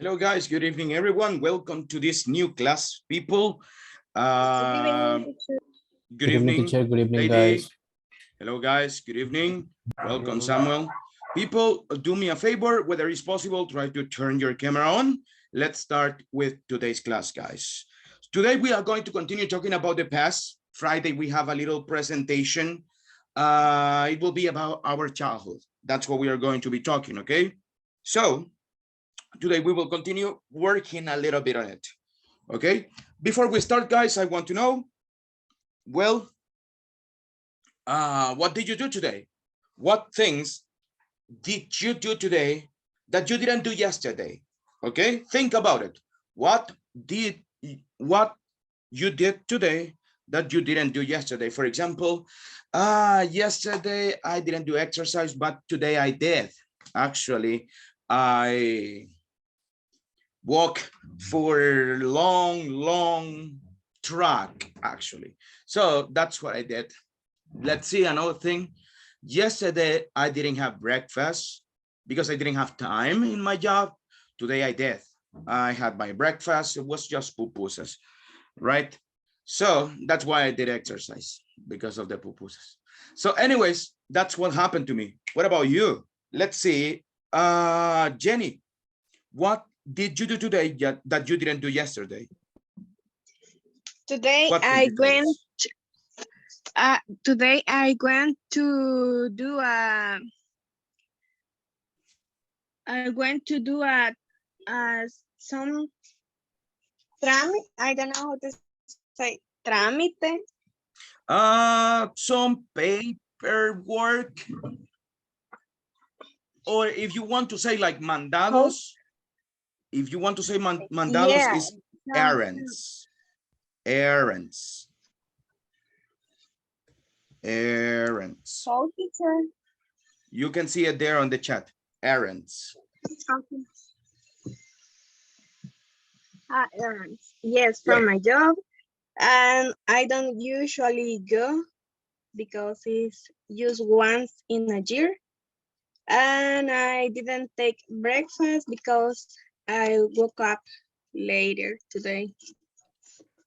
Hello guys, good evening everyone. Welcome to this new class, people. Good evening, evening, teacher. Good evening, lady. guys. Hello guys, good evening. Welcome, Samuel. People, do me a favor, whether it's possible, try to turn your camera on. Let's start with today's class, guys. Today we are going to continue talking about the past. Friday we have a little presentation. It will be about our childhood. That's what we are going to be talking, okay? So today we will continue working a little bit on it, okay? Before we start, guys, I want to know, well, what did you do today? What things did you do today that you didn't do yesterday? Okay, think about it. What you did today that you didn't do yesterday? For example, yesterday I didn't do exercise, but today I did. Actually, I walk for long track, actually. So that's what I did. Let's see another thing. Yesterday, I didn't have breakfast because I didn't have time in my job. Today I did. I had my breakfast. It was just pupusas, right? So that's why I did exercise, because of the pupusas. So anyways, that's what happened to me. What about you? Let's see. Jenny, what did you do today that you didn't do yesterday? Today What can I you tell went. us? Today I went to do a. I went to do some trámite. I don't know how to say trámite. Some paperwork, or if you want to say like mandados, if you want to say mandados, Yeah. is errands. Errands. Errands. How, teacher? You can see it there on the chat. Errands. Errands. Yes, from my job. And I don't usually go because it's used once in a year. And I didn't take breakfast because I woke up later today.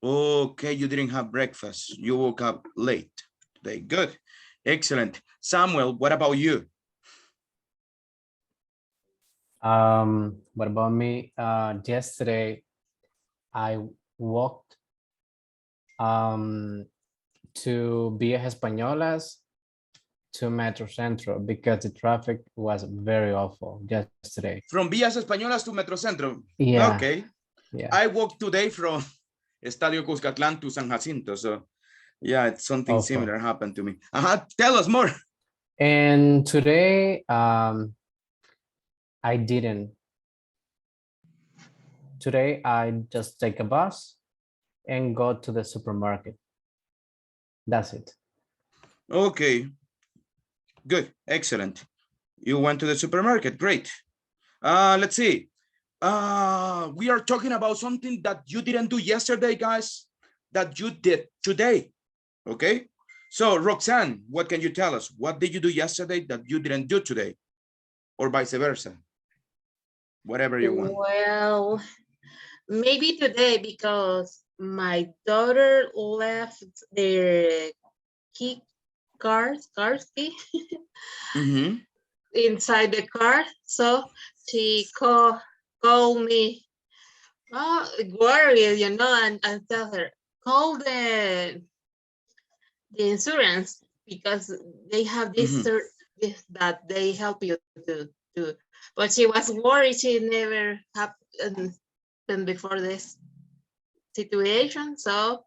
Okay, you didn't have breakfast. You woke up late today. Good. Excellent. Samuel, what about you? What about me? Yesterday, I walked to Vías Españolas to Metro Centro because the traffic was very awful yesterday. From Vías Españolas to Metro Centro. Yeah. Okay. Yeah. I walked today from Estadio Cuscatlán to San Jacinto. So yeah, it's something similar happened to me. Tell us more. And today, I didn't. Today, I just take a bus and go to the supermarket. That's it. Okay. Good. Excellent. You went to the supermarket. Great. Let's see. We are talking about something that you didn't do yesterday, guys, that you did today. Okay. So Roxanne, what can you tell us? What did you do yesterday that you didn't do today? Or vice versa? Whatever you want. Well, maybe today because my daughter left their key car key inside the car, so she called me, worried, and tell her, call the insurance because they have this that they help you to do. But she was worried. She never happened before this situation. So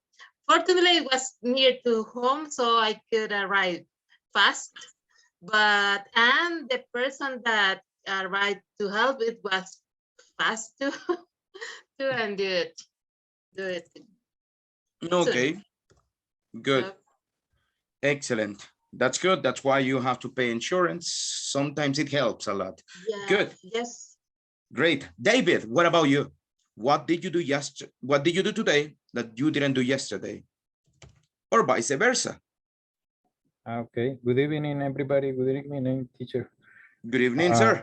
fortunately, it was near to home, so I could arrive fast. And the person that arrived to help, it was fast too, and do it. Okay. Good. Excellent. That's good. That's why you have to pay insurance. Sometimes it helps a lot. Yeah. Good. Yes. Great. David, what about you? What did you do yesterday? What did you do today that you didn't do yesterday? Or vice versa? Okay. Good evening, everybody. Good evening, teacher. Good evening, sir.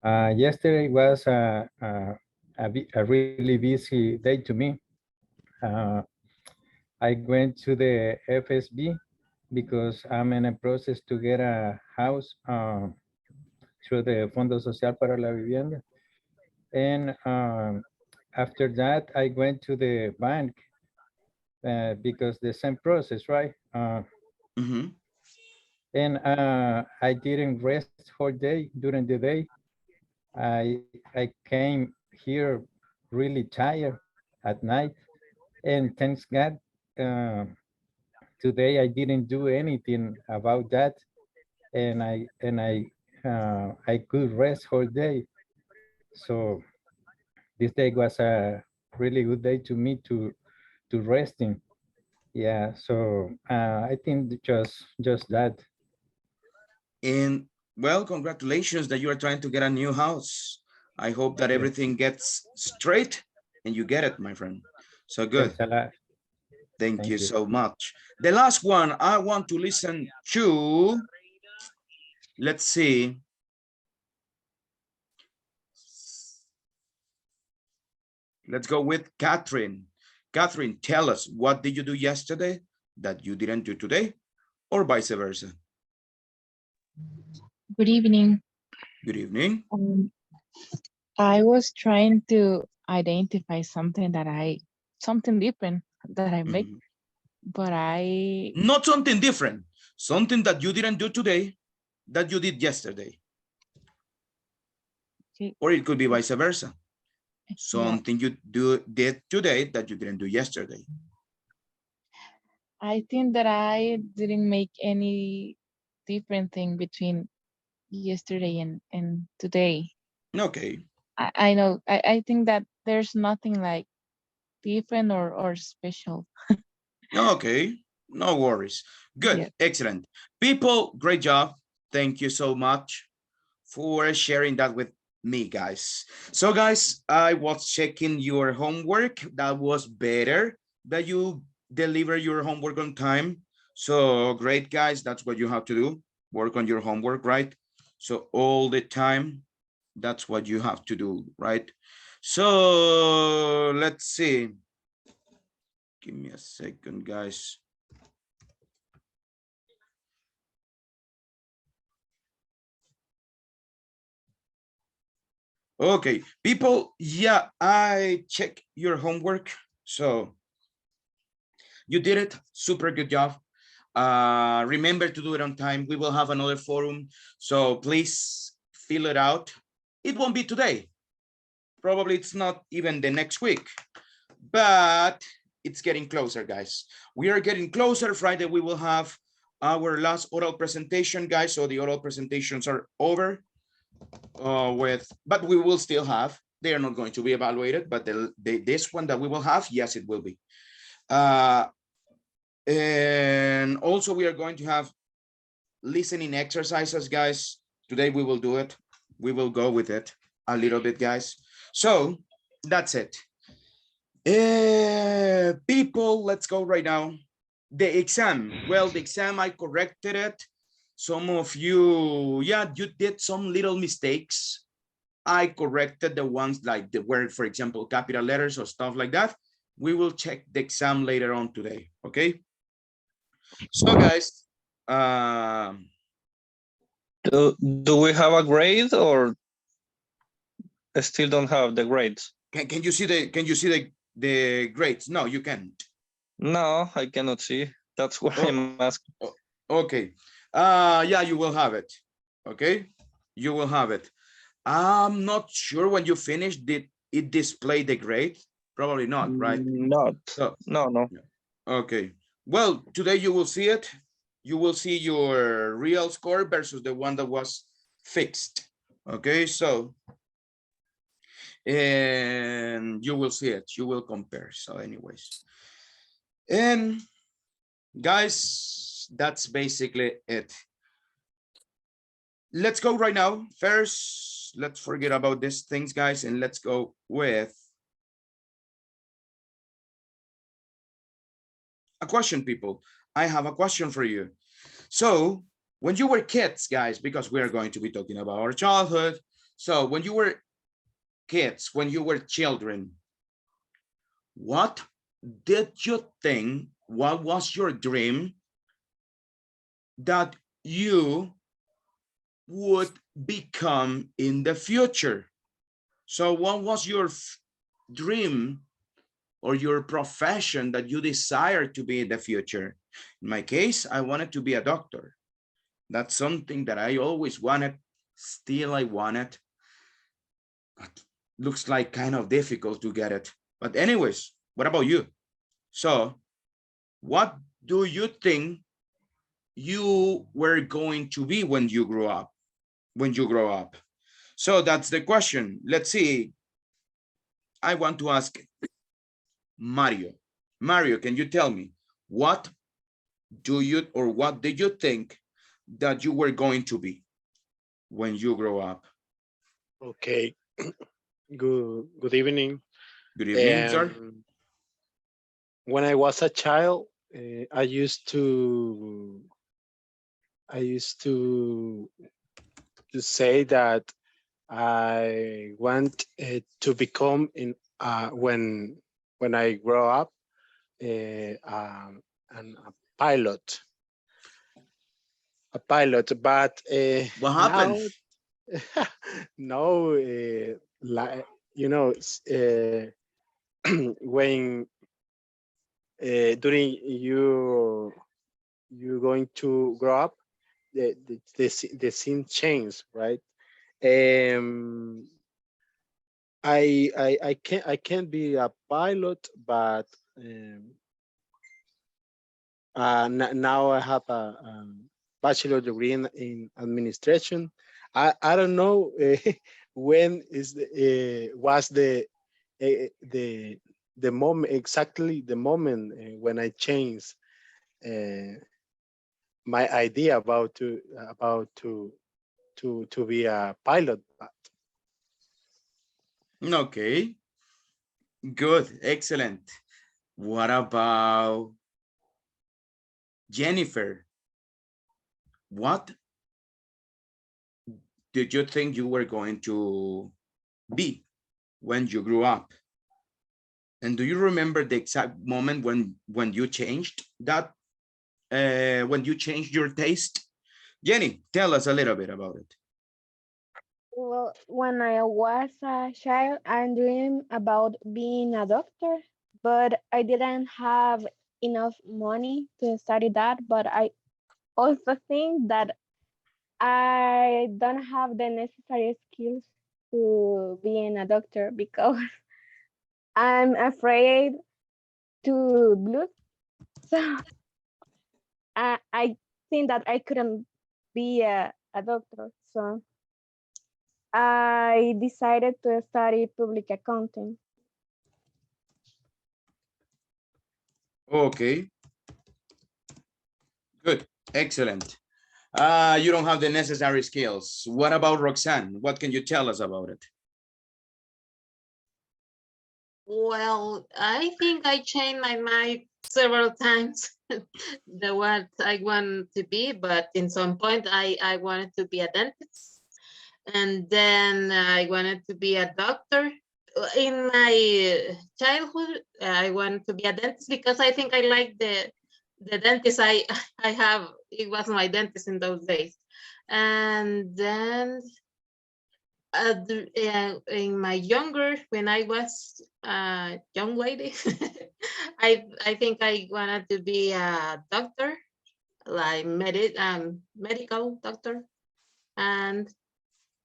Yesterday was a really busy day to me. I went to the FSB because I'm in a process to get a house through the Fondo Social para la Vivienda. And after that, I went to the bank because the same process, right? Mhm. And I didn't rest whole day during the day. I came here really tired at night, and thanks God, uh, today I didn't do anything about that, and I could rest whole day. So this day was a really good day to me to resting. Yeah, so I think just that. And well, congratulations that you are trying to get a new house. I hope that Thank you. everything gets straight and you get it, my friend. So good. Thanks a lot. Thank you Thank you. so much. The last one I want to listen to, let's see. Let's go with Catherine. Catherine, tell us, what did you do yesterday that you didn't do today, or vice versa? Good evening. Good evening. I was trying to identify something different that I make, Mhm. but I, Not something different, something that you didn't do today that you did yesterday. okay, Or it could be vice versa. yeah, Something you did today that you didn't do yesterday. I think that I didn't make any different thing between yesterday and today. Okay. I know, I think that there's nothing like different or special. Okay. No worries. Yeah. Good. Excellent. People, great job. Thank you so much for sharing that with me, guys. So, guys, I was checking your homework. That was better that you deliver your homework on time. So great, guys. That's what you have to do. Work on your homework, right? So all the time, that's what you have to do, right? So let's see. Give me a second, guys. Okay, people, yeah, I check your homework. So you did it, super good job. Remember to do it on time. We will have another forum, so please fill it out. It won't be today. Probably it's not even the next week, but it's getting closer, guys. We are getting closer. Friday, we will have our last oral presentation, guys. So the oral presentations are over. But we will still have, they are not going to be evaluated, but this one that we will have, yes, it will be. And also we are going to have listening exercises, guys. Today we will do it. We will go with it a little bit, guys. So that's it. People, let's go right now. The exam, well, the exam, I corrected it. Some of you, yeah, you did some little mistakes. I corrected the ones like the word, for example, capital letters or stuff like that. We will check the exam later on today, okay? So guys, Do we have a grade or still don't have the grades? can you see the grades? No, you can't. No, I cannot see. That's why I'm asking. Okay. Yeah, you will have it. Okay, you will have it. I'm not sure when you finish, did it display the grade? Probably not, right? Not. So, No. okay. Well, today you will see it. You will see your real score versus the one that was fixed. Okay, so, and you will see it. You will compare. So anyways, and guys, that's basically it. Let's go right now. First, let's forget about these things, guys, and let's go with a question, people. I have a question for you. So when you were kids, guys, because we are going to be talking about our childhood. So when you were kids, when you were children, what did you think, what was your dream that you would become in the future? So what was your dream or your profession that you desire to be in the future? In my case, I wanted to be a doctor. That's something that I always wanted, still I want it, but looks like kind of difficult to get it. But anyways, what about you? So what do you think you were going to be when you grow up? When you grow up. So that's the question. Let's see. I want to ask Mario. Mario, can you tell me what do you or what did you think that you were going to be when you grow up? Okay. Good evening. Good evening, sir. When I was a child, I used to say that I want to become in when I grow up a pilot. But What now happened? no, like you know, when during you going to grow up, the scene change, right? Um, I can't be a pilot, but now I have a bachelor degree in administration. I don't know when is was the moment, exactly the moment when I changed my idea about to be a pilot. Okay, good, excellent. What about Jennifer? What did you think you were going to be when you grew up? And do you remember the exact moment when you changed that, when you changed your taste? Jenny, tell us a little bit about it. Well, when I was a child, I dreamed about being a doctor, but I didn't have enough money to study that. But I also think that I don't have the necessary skills to being a doctor because I'm afraid to blood. So I think that I couldn't be a doctor. So I decided to study public accounting. Okay, good, excellent. You don't have the necessary skills. What about Roxanne? What can you tell us about it? Well, I think I changed my mind several times the what I want to be, but in some point I wanted to be a dentist, and then I wanted to be a doctor. In my childhood, I wanted to be a dentist because I think I like the dentist I have. It was my dentist in those days, and then in my younger, when I was a young lady, I think I wanted to be a doctor, like medical doctor, and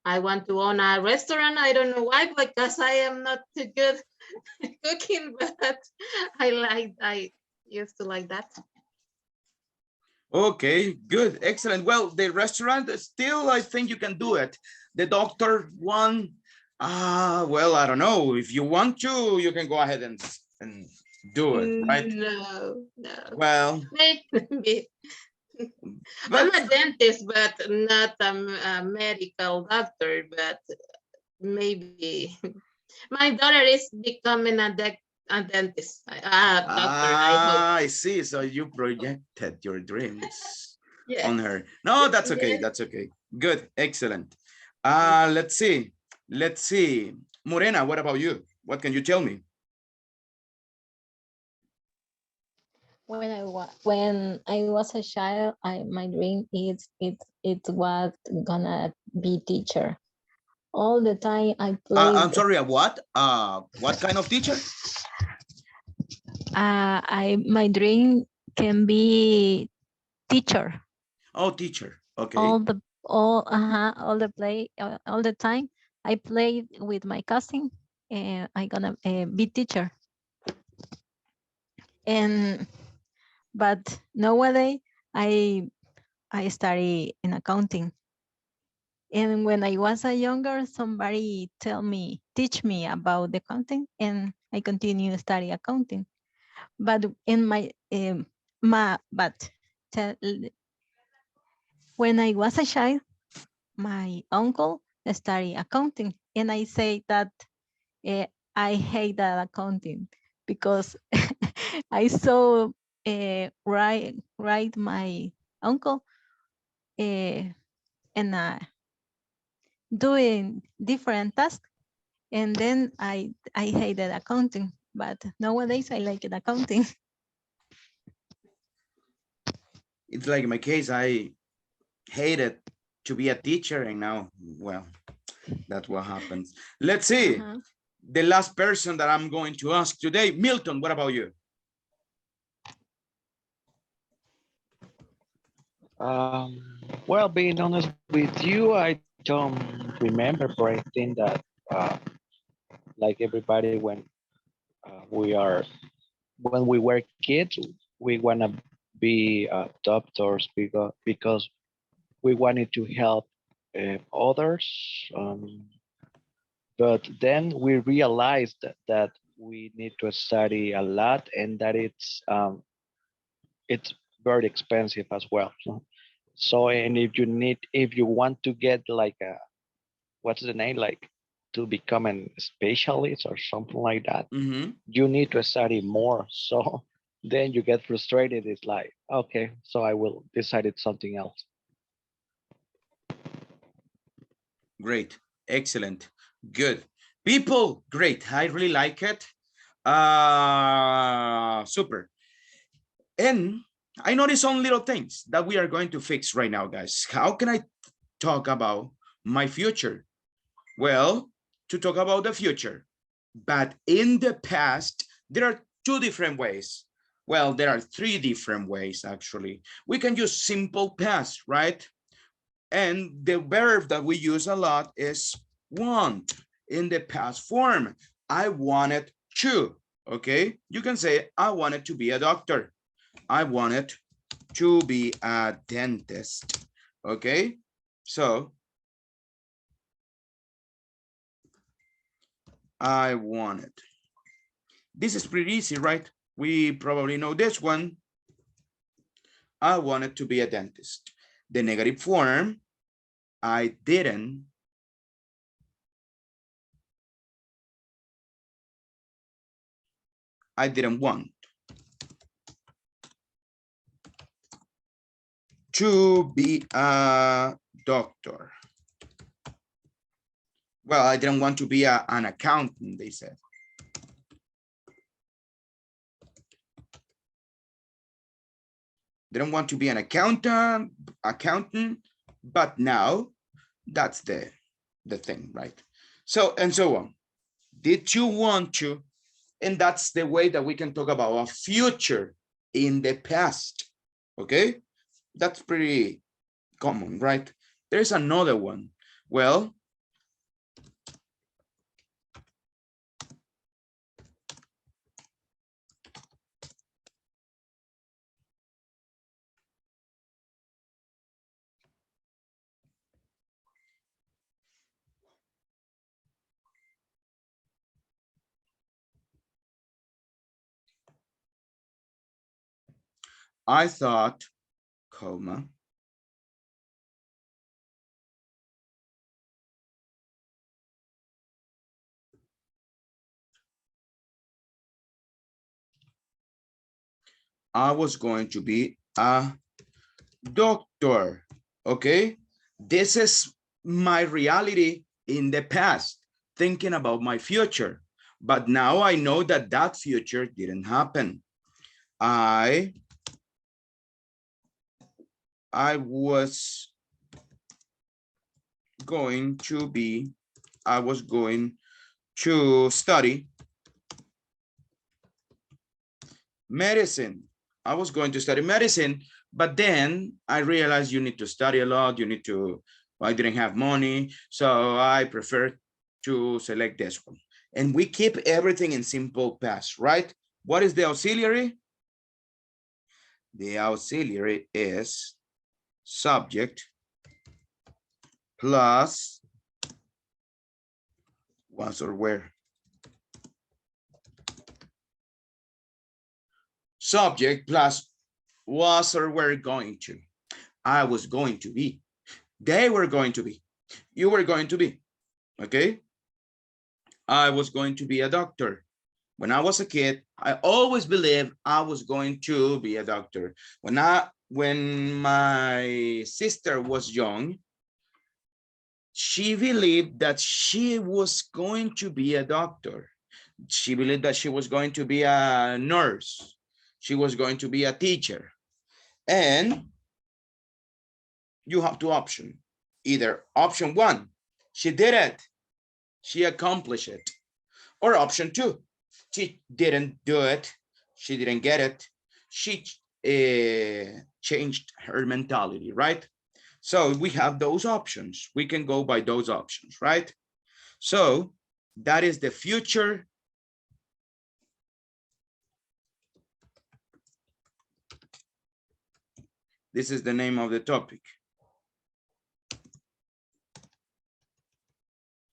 I want to own a restaurant. I don't know why, because I am not too good cooking, but I used to like that. Okay, good, excellent. Well, the restaurant still, I think you can do it. The doctor one, well, I don't know. If you want to, you can go ahead and do it, right? No. Well, Maybe. I'm but a dentist, but not a medical doctor, but maybe my daughter is becoming a dentist, a doctor, I hope. I see. So you projected your dreams Yes. on her. No, that's okay. Yes. That's okay. Good, excellent. Let's see. Let's see. Morena, what about you? What can you tell me? When I was a child, my dream is it was gonna be teacher. All the time I played. I'm sorry, a what? What kind of teacher? My dream can be teacher. Oh, teacher. Okay. All the time I played with my cousin, and I gonna be teacher. But nowadays I study in accounting. And when I was a younger, somebody teach me about the accounting, and I continue to study accounting. But in when I was a child, my uncle studied accounting, and I say that I hate that accounting because I saw my uncle and doing different tasks, and then I hated accounting. But nowadays I like it accounting. It's like in my case, I hated to be a teacher, and now, well, that's what happens. Let's see. The last person that I'm going to ask today, Milton, what about you? Well, being honest with you, I don't remember, but I think that like everybody, when when we were kids, we wanna be doctors because we wanted to help others. But then we realized that we need to study a lot, and that it's very expensive as well. So, and if you want to get like what's the name, like to become a specialist or something like that, you need to study more. So then you get frustrated. It's like, okay, so I will decide it's something else. Great, excellent, good. People, great, I really like it. Super. And I noticed some little things that we are going to fix right now, guys. How can I talk about my future? Well, to talk about the future, but in the past, there are two different ways. Well, there are three different ways, actually. We can use simple past, right? And the verb that we use a lot is want in the past form. I wanted to, okay? You can say, I wanted to be a doctor. I wanted to be a dentist, okay? So, I wanted. This is pretty easy, right? We probably know this one. I wanted to be a dentist. The negative form, I didn't. I didn't want to be a doctor. Well, I didn't want to be an accountant, they said. Didn't want to be an accountant, but now that's the thing, right? So, and so on. Did you want to? And that's the way that we can talk about a future in the past, okay? That's pretty common, right? There's another one. Well, I thought, comma, I was going to be a doctor, okay? This is my reality in the past. thinking about my future, but now I know that that future didn't happen. I was going to study medicine. I was going to study medicine, but then I realized you need to study a lot. I didn't have money, so I prefer to select this one. And we keep everything in simple past, right? What is the auxiliary? The auxiliary is subject plus was or were. Subject plus was or were going to. I was going to be. They were going to be. You were going to be. Okay? I was going to be a doctor. When I was a kid, I always believed I was going to be a doctor. When my sister was young, she believed that she was going to be a doctor. She believed that she was going to be a nurse. She was going to be a teacher. And you have two options. Either option one, she did it. She accomplished it. Or option two, she didn't do it. She didn't get it. She changed her mentality, right? So we have those options. We can go by those options, right? So that is the future. This is the name of the topic.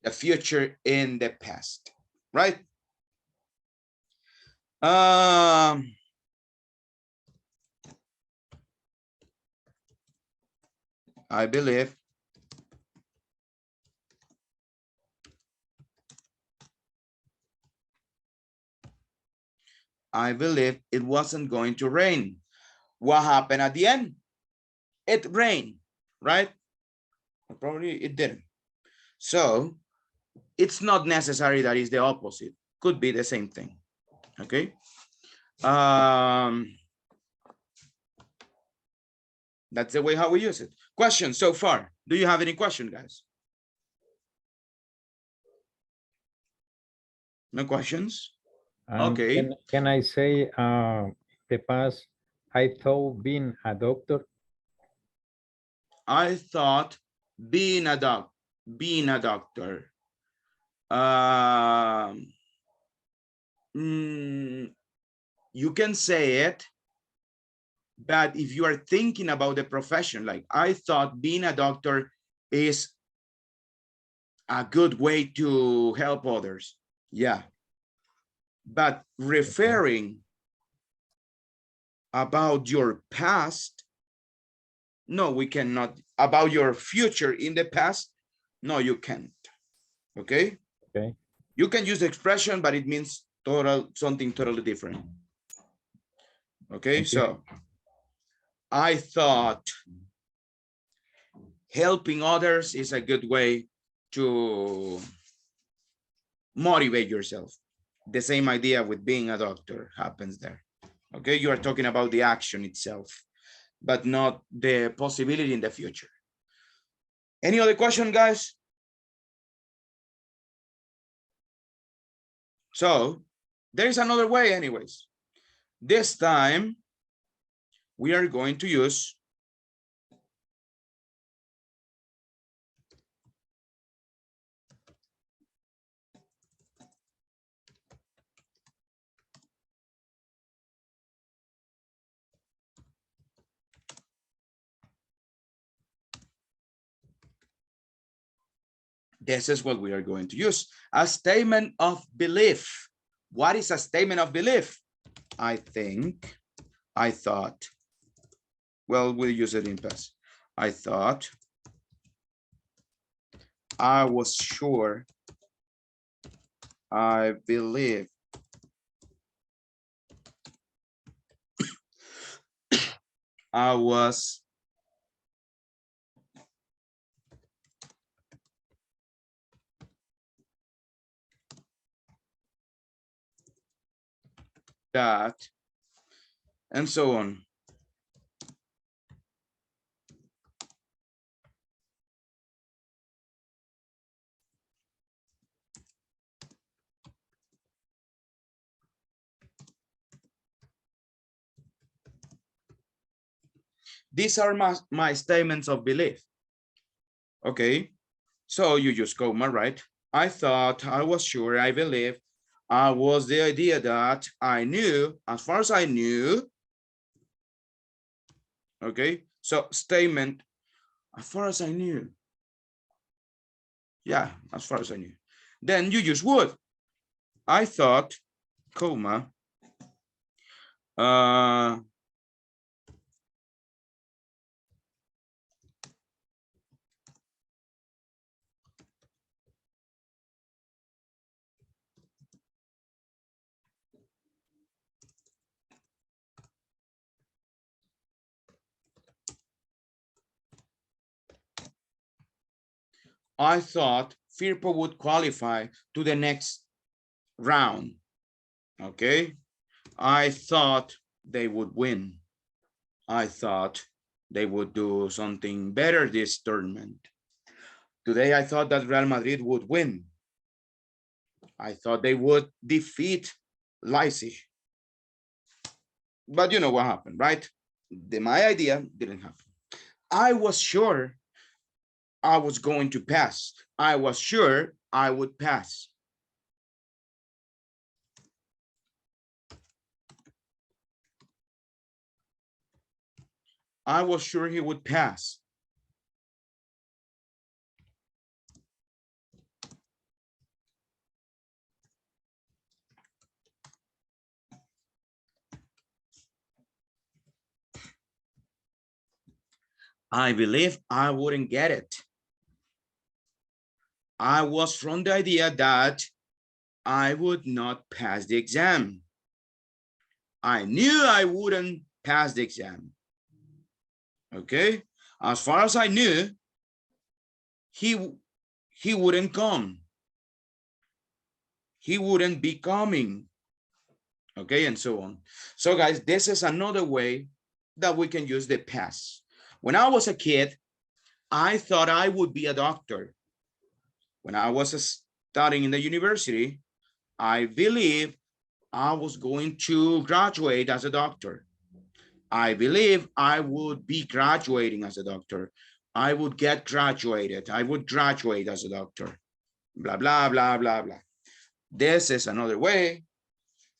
The future in the past, right? I believe it wasn't going to rain. What happened at the end? It rained, right? Probably it didn't. So it's not necessary that it's the opposite. Could be the same thing. Okay. That's the way how we use it. Questions so far? Do you have any question, guys? No questions? Okay. Can I say the past, I thought being a doctor? I thought being a doctor. You can say it, but if you are thinking about the profession, like I thought being a doctor is a good way to help others. Yeah. But referring about your past, no, we cannot. About your future in the past, no, you can't. Okay? Okay. You can use the expression, but it means something totally different. Okay, so I thought helping others is a good way to motivate yourself. The same idea with being a doctor happens there. Okay, you are talking about the action itself, but not the possibility in the future. Any other question, guys? So there is another way anyways. This time we are going to use this is what we are going to use. A statement of belief. What is a statement of belief? I think, I thought, well, we'll use it in past. I thought, I was sure, I believe, I was that, and so on. These are my statements of belief. Okay, so you just comma, right? I thought, I was sure, I believe, I was the idea that I knew, as far as I knew. Okay, so statement, as far as I knew. Yeah, as far as I knew. Then you use would. I thought, comma, I thought Firpo would qualify to the next round. Okay, I thought they would win. I thought they would do something better this tournament. Today, I thought that Real Madrid would win. I thought they would defeat Leipzig. But you know what happened, right? My idea didn't happen. I was sure I was going to pass. I was sure I would pass. I was sure he would pass. I believe I wouldn't get it. I was from the idea that I would not pass the exam. I knew I wouldn't pass the exam. Okay, as far as I knew, he wouldn't come. He wouldn't be coming. Okay, and so on. So guys, this is another way that we can use the past. When I was a kid, I thought I would be a doctor. When I was studying in the university, I believe I was going to graduate as a doctor. I believe I would be graduating as a doctor. I would get graduated. I would graduate as a doctor. Blah, blah, blah, blah, blah. This is another way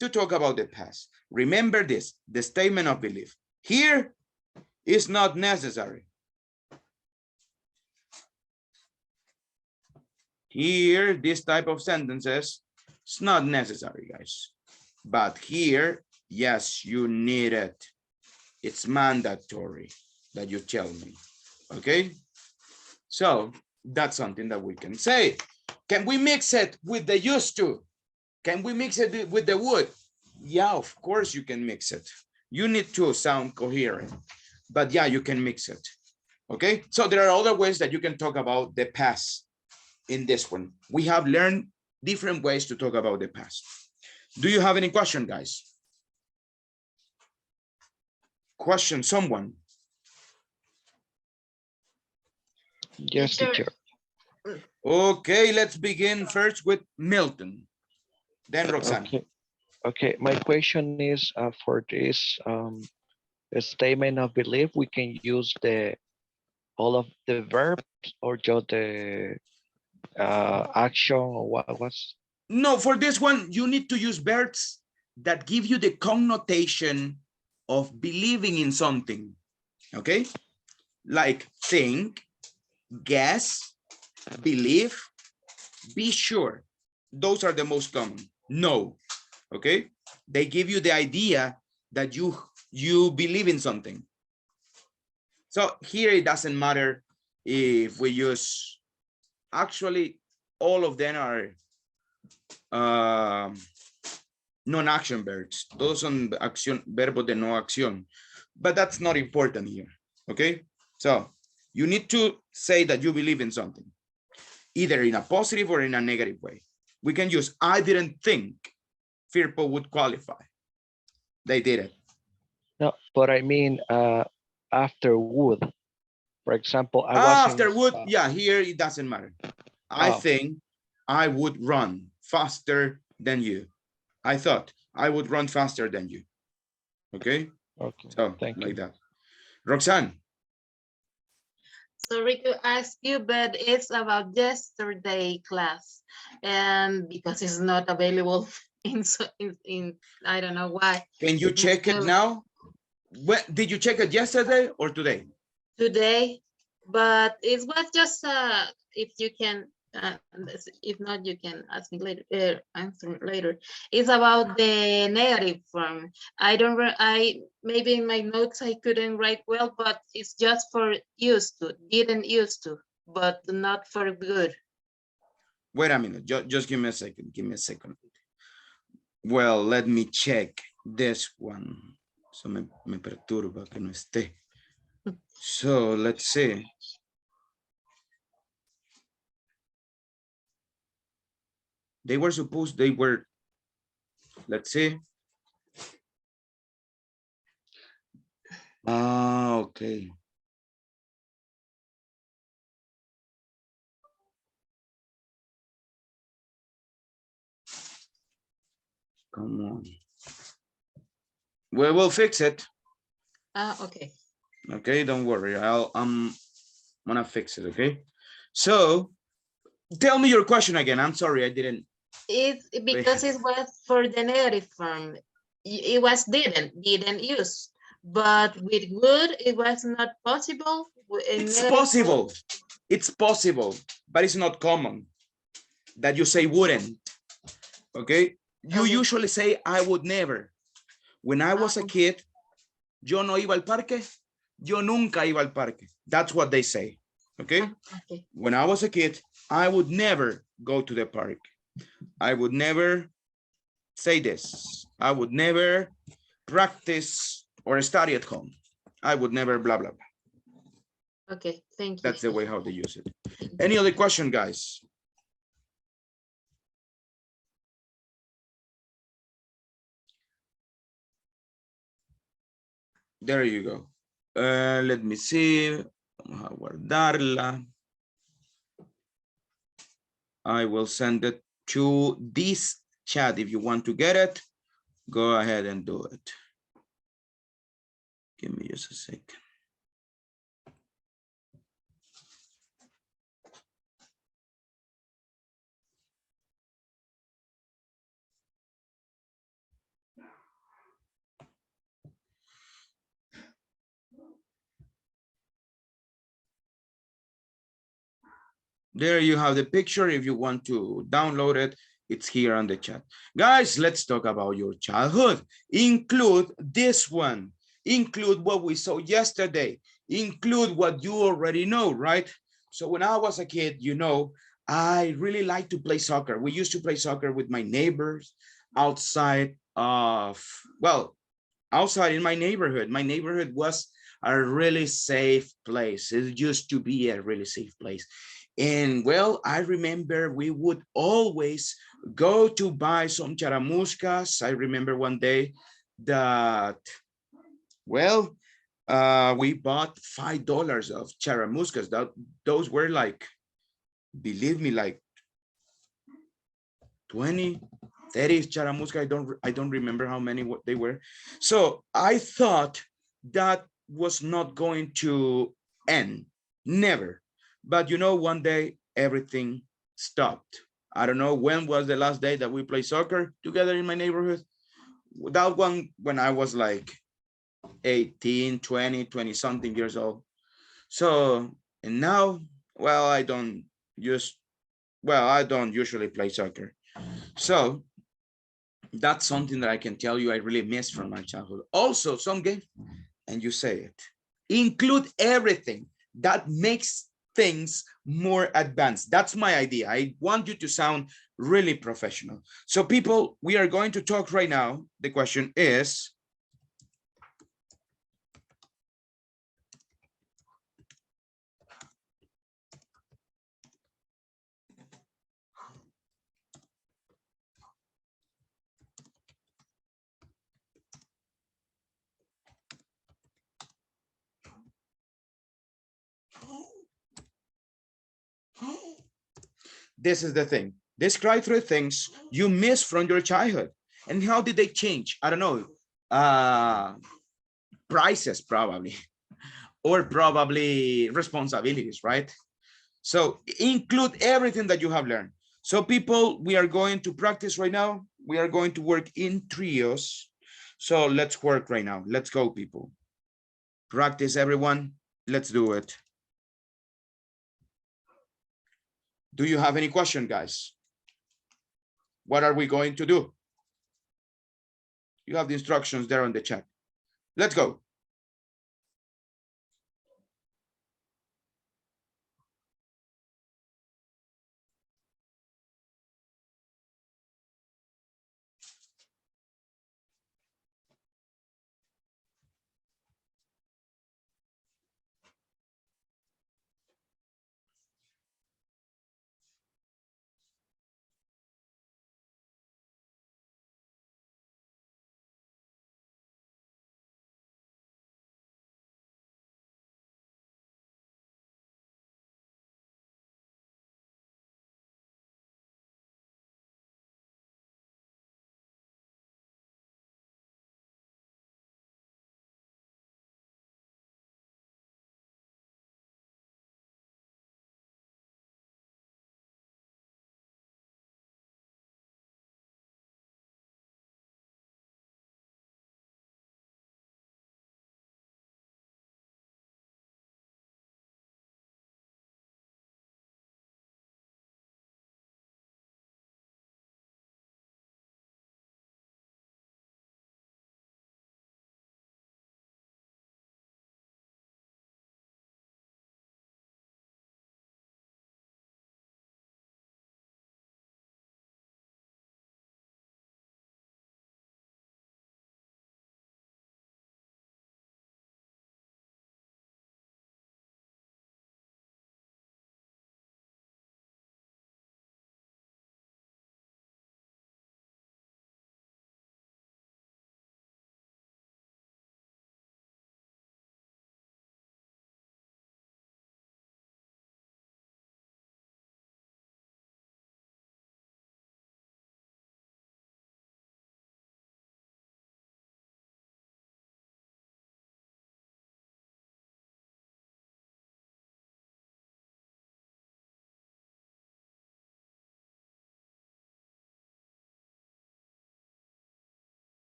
to talk about the past. Remember this, the statement of belief. Here is not necessary. Here, this type of sentences, it's not necessary, guys. But here, yes, you need it. It's mandatory that you tell me, okay? So that's something that we can say. Can we mix it with the used to? Can we mix it with the would? Yeah, of course you can mix it. You need to sound coherent, but yeah, you can mix it, okay? So there are other ways that you can talk about the past in this one. We have learned different ways to talk about the past. Do you have any question, guys? Question, someone? Yes, teacher. Okay, let's begin first with Milton, then Roxanne. Okay, my question is for this statement of belief, we can use all of the verbs or just the action or what was? No, for this one, you need to use verbs that give you the connotation of believing in something, okay? Like think, guess, believe, be sure. Those are the most common. No, okay? They give you the idea that you believe in something. So here it doesn't matter if we use, actually all of them are non-action verbs. Todos son acción, verbos de no acción, but that's not important here, okay? So you need to say that you believe in something, either in a positive or in a negative way. We can use, I didn't think Firpo would qualify. They did it. No, but I mean, after would, for example, I was in, Afterward, yeah, here it doesn't matter. I oh, think I would run faster than you. I thought I would run faster than you. Okay, okay, so thank like you. that. Roxanne, Sorry to ask you, but it's about yesterday class, and because it's not available in I don't know why. can you check it now? When did you check it, yesterday or today? Today, but it was just if you can if not you can ask me later, answer later. It's about the negative form. I don't I maybe in my notes I couldn't write well, but it's just for used to, didn't used to, but not for good. Wait a minute, just give me a second, give me a second. Well, let me check this one. So me perturba que no esté. So let's see. They were supposed, they were, let's see. Ah, okay. Come on. We will fix it. Okay. Okay, don't worry. I'm gonna fix it. Okay. So tell me your question again. I'm sorry, I didn't. It's because it was for the negative form. It was didn't use, but with good it was not possible. It's possible. It's possible, but it's not common that you say wouldn't. Okay. You usually say I would never. When I was a kid, yo no iba al parque. Yo nunca iba al parque. That's what they say. Okay. When I was a kid, I would never go to the park. I would never say this. I would never practice or study at home. I would never blah, blah, blah. Okay, thank you. That's the way how they use it. Any other question, guys? There you go. Let me see. Vamos a guardarla. I will send it to this chat. If you want to get it, go ahead and do it. Give me just a second. There you have the picture. If you want to download it, it's here on the chat. Guys, let's talk about your childhood. Include this one. Include what we saw yesterday. Include what you already know, right? So when I was a kid, you know, I really like to play soccer. We used to play soccer with my neighbors outside of, well, outside in my neighborhood. My neighborhood was a really safe place. It used to be a really safe place. And well, I remember we would always go to buy some charamuscas. I remember one day that, well, we bought $5 of charamuscas. Those were like, believe me, like 20, 30 charamusca. I don't remember how many they were. So I thought that was not going to end, never. But you know, one day everything stopped. I don't know when was the last day that we played soccer together in my neighborhood. That one when I was like 18, 20 something years old. So, and now, well, I don't usually play soccer. So that's something that I can tell you I really miss from my childhood. Also, some game, and you say it, include everything that makes things more advanced. That's my idea. I want you to sound really professional. So people, we are going to talk right now. The question is, this is the thing. Describe 3 things you miss from your childhood. And how did they change? I don't know. Prices, probably. Or probably responsibilities, right? So include everything that you have learned. So people, we are going to practice right now. We are going to work in trios. So let's work right now. Let's go, people. Practice, everyone. Let's do it. Do you have any question, guys? What are we going to do? You have the instructions there on the chat. Let's go.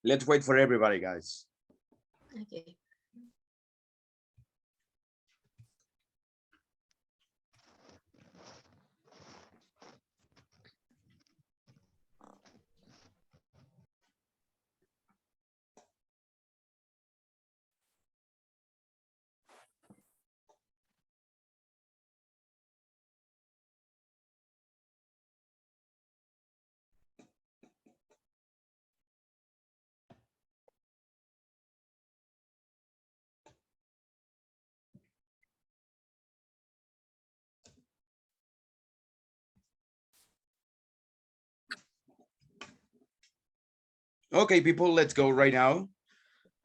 Let's wait for everybody, guys. Okay. Okay, people, let's go right now.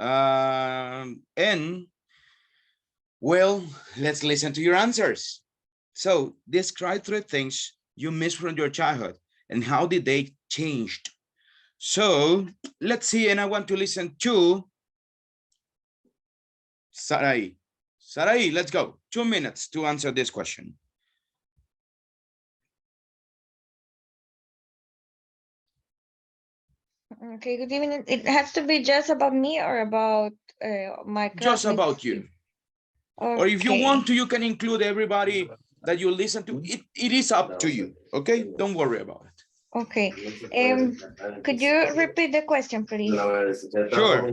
And well, let's listen to your answers. So describe 3 things you miss from your childhood and how did they change? So let's see, and I want to listen to Sarai. Sarai, let's go. 2 minutes to answer this question. Okay, good evening. It has to be just about me or about my Just classmates. about you. Okay. Or if you want to, you can include everybody that you listen to. It is up to you. Okay, don't worry about it. Okay. Could you repeat the question, please? Sure.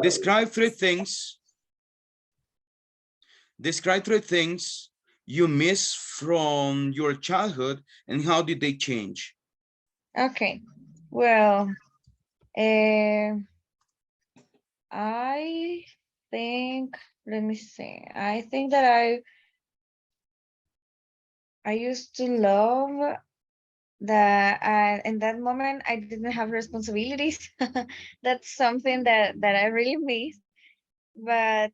Describe 3 things. Describe 3 things you miss from your childhood and how did they change? Okay. Well, I think, let me see. I think that I used to love that in that moment I didn't have responsibilities. That's something that I really miss, but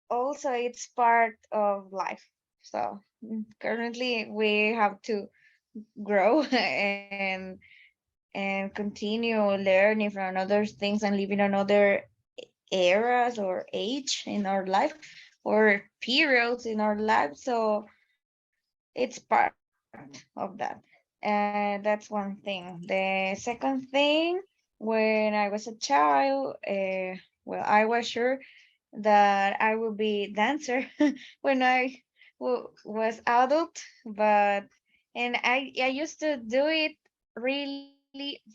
also it's part of life. So currently we have to grow and continue learning from other things and living in other eras or age in our life or periods in our life. So it's part of that. And that's one thing. The second thing, when I was a child, well, I was sure that I would be dancer when I was adult, but and I used to do it really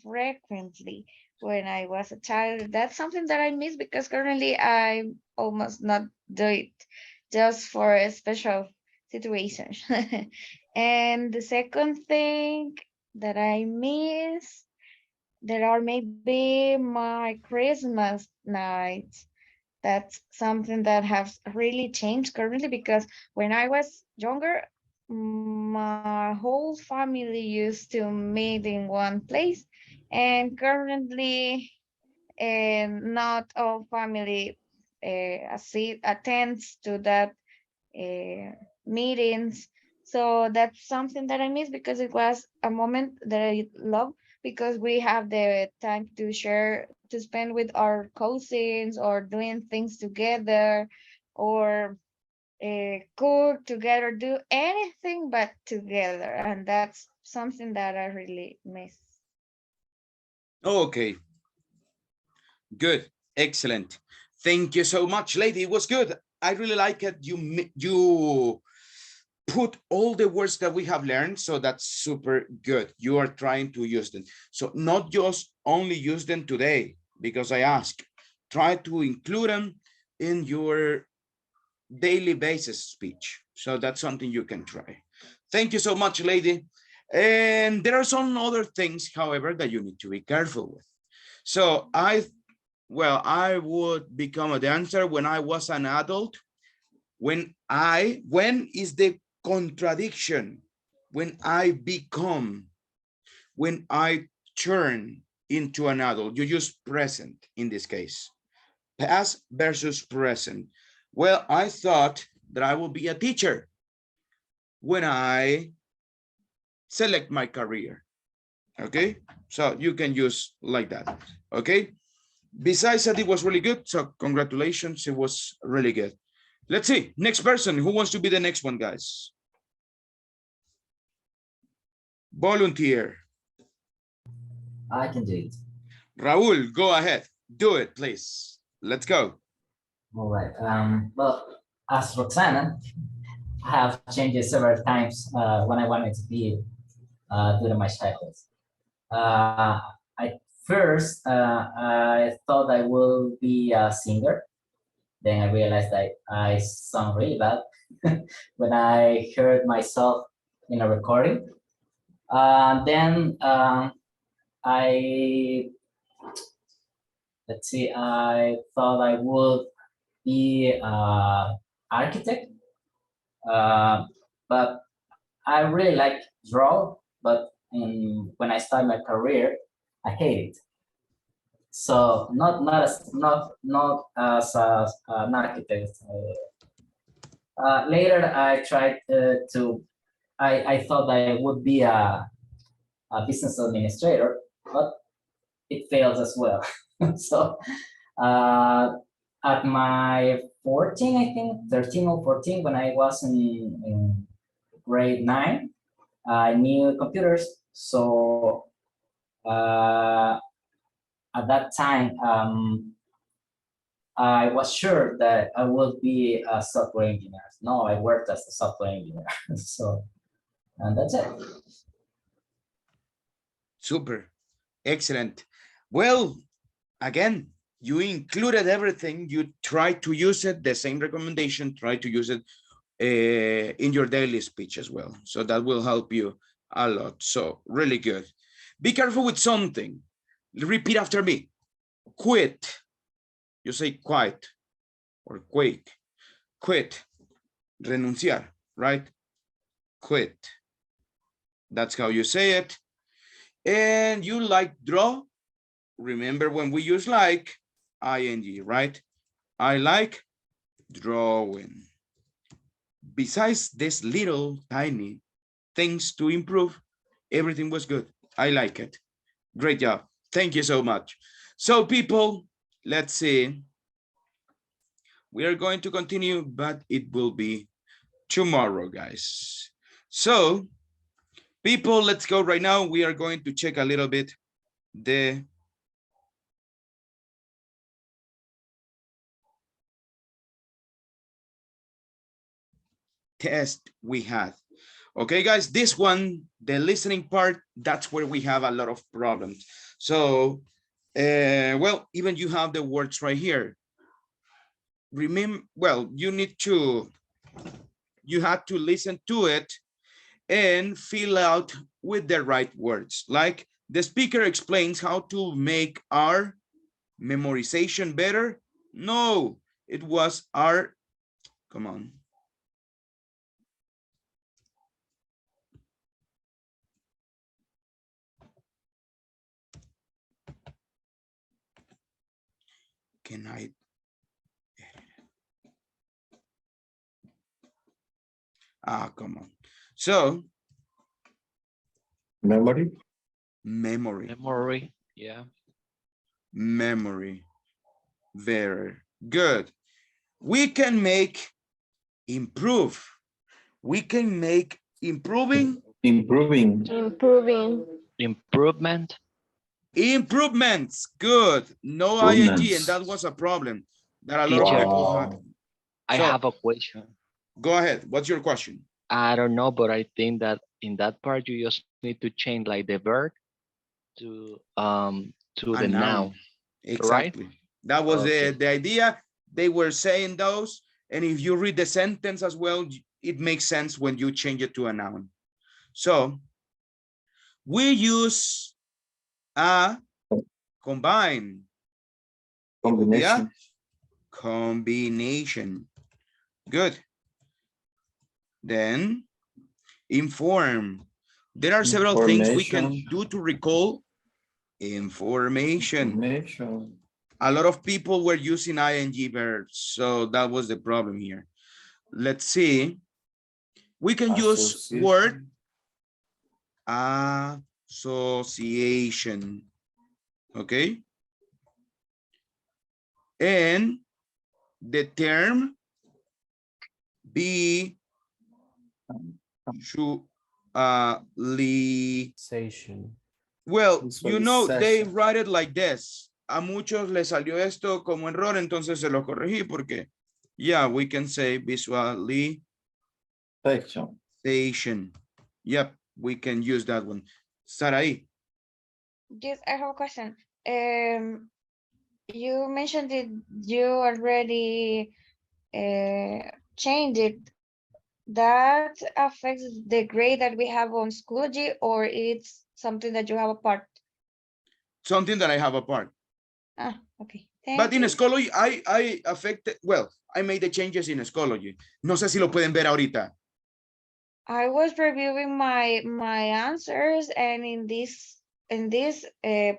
frequently when I was a child. That's something that I miss because currently I almost not do it just for a special situations. And the second thing that I miss, there are maybe my Christmas nights. That's something that has really changed currently because when I was younger, my whole family used to meet in one place, and currently, not all family attends to that meetings. So that's something that I miss because it was a moment that I love because we have the time to share, to spend with our cousins or doing things together or cook together, do anything but together. And that's something that I really miss. Okay. Good. Excellent. Thank you so much, lady. It was good. I really like it. You put all the words that we have learned, so that's super good. You are trying to use them. So not just only use them today, because I ask, try to include them in your daily basis speech. So that's something you can try. Thank you so much, lady. And there are some other things, however, that you need to be careful with. So I would become a dancer when I was an adult. When is the contradiction? When I become, when I turn into an adult, you use present in this case, past versus present. Well, I thought that I will be a teacher when I select my career. Okay, so you can use like that. Okay, besides that, it was really good. So congratulations, it was really good. Let's see, next person. Who wants to be the next one, guys? Volunteer. I can do it. Raul, go ahead. Do it, please. Let's go. All right. Well, as Roxana, I have changed several times when I wanted to be during my childhood. I first I thought I would be a singer. Then I realized that I sound really bad when I heard myself in a recording. Then I let's see. I thought I would be an architect, but I really like draw. But when I started my career, I hate it. So not as an architect. Later, I tried to. I thought I would be a business administrator, but it fails as well. So at my 14, I think 13 or 14, when I was in grade 9, I knew computers. So at that time, I was sure that I would be a software engineer. No, I worked as a software engineer. So, and that's it. Super. Excellent. Well, again, you included everything. You try to use it, the same recommendation, try to use it in your daily speech as well. So that will help you a lot. So really good. Be careful with something. Repeat after me. Quit. You say quiet or quake. Quit. Renunciar, right? Quit. That's how you say it. And you like draw. Remember when we use like, ing, right? I like drawing. Besides this little tiny things to improve, everything was good. I like it. Great job. Thank you so much. So people, let's see. We are going to continue, but it will be tomorrow, guys. So people, let's go right now. We are going to check a little bit the test we had. Okay, guys, this one, the listening part, that's where we have a lot of problems. So, well, even you have the words right here. Remember, well, you have to listen to it and fill out with the right words. Like the speaker explains how to make our memorization better. No, it was our, come on. Can I? Come on. So. Memory. Memory. Yeah. Memory. Very good. We can make improve. We can make improving. Improving. Improvement. Improvements. Good. No ing, and that was a problem that a lot of people had. I have a question. Go ahead. What's your question? I don't know, but I think that in that part you just need to change like the verb to the noun. Exactly. Right? That was the idea. They were saying those, and if you read the sentence as well, it makes sense when you change it to a noun. So we use a combine. Combination. Combination. Good. Then inform. There are several things we can do to recall information. A lot of people were using ing verbs, so that was the problem here. Let's see. We can use word association. Okay. And the term visualization. Well, you know, they Visualization. write it like this. A muchos les salió esto como error, entonces se lo corregí porque, yeah, we can say visualization. Yep, we can use that one. Saraí. Yes, I have a question. You mentioned that you already changed it. That affects the grade that we have on Schoology, or it's something that you have apart? Something that I have apart. Ah, okay. But Thank in you. Schoology, I affected, well, I made the changes in Schoology. No sé si lo pueden ver ahorita. I was reviewing my answers, and in this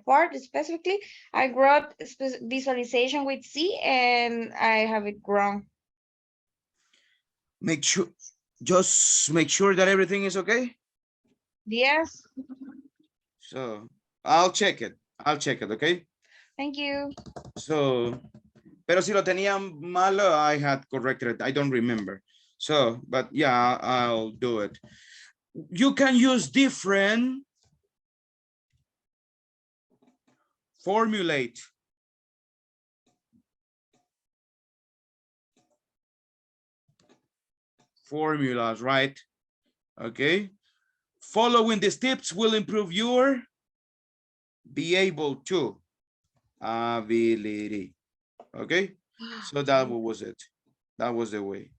part specifically, I wrote visualization with C, and I have it wrong. Just make sure that everything is okay. Yes. So I'll check it, okay? Thank you. So, pero si lo tenían malo, I had corrected it. I don't remember. So, but yeah, I'll do it. You can use different formulate. Formulas, right? Okay. Following these tips will improve your be able to ability. Okay. So that was it. That was the way.